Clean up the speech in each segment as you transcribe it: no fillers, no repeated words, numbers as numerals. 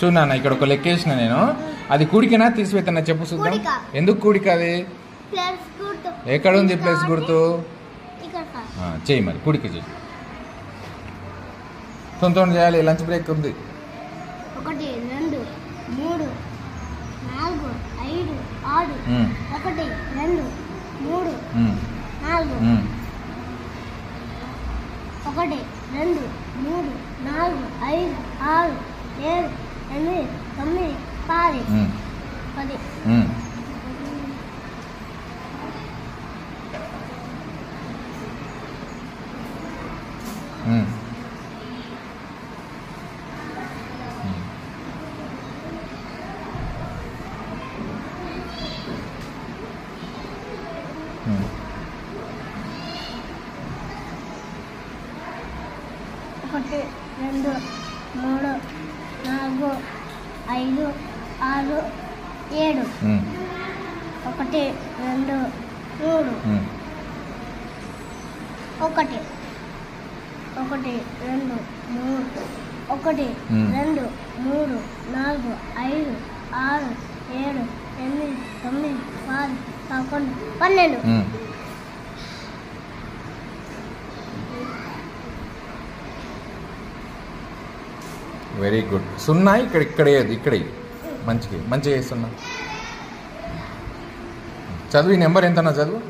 చూడు నాన్న, ఇక్కడ ఒక లెక్క వేసిన నేను. అది కూడికనా తీసివేతనా చెప్పు చూద్దాం. ఎందుకు కూడిక అది? ఎక్కడ ఉంది ప్లస్ గుర్తు? చెయ్యి మరి, కూడిక చెయ్యి. తొందర చేయాలి, లంచ్ బ్రేక్ ఉంది. 1 2 3 4 5 6 1 2 3 4 1 2 3 4 5 6 7 8 9 10 10 1 2 3 4 5 6 7 1 2 3 1 1 2 3 1 2 3 4 5 6 7 8 9 10 11 12 వెరీ గుడ్. సున్నా ఇక్కడే మంచిగా వేస్తున్నా. చదువు, ఈ నెంబర్ ఎంతన్నా చదువు.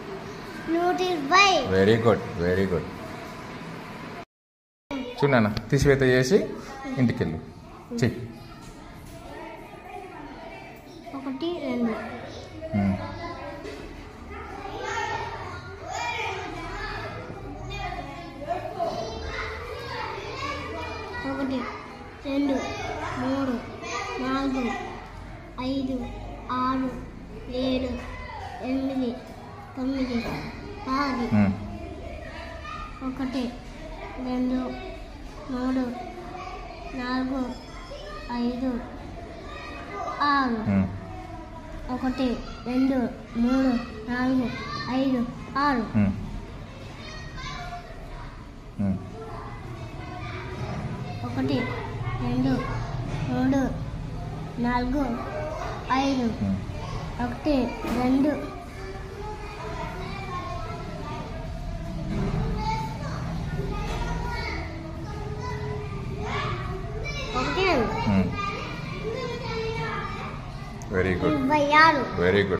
120. Very good. చూడన్నా, తీసివేత చేసి ఇంటికి వెళ్ళు. చెయ్యి. 1 2 1 2 3 4 5 6 7 8 9 10 1 2 3 4 5 6 1 2 3 4 5 6 1 2 3 4 5 1 2 వెరీ గుడ్. 26. Very good.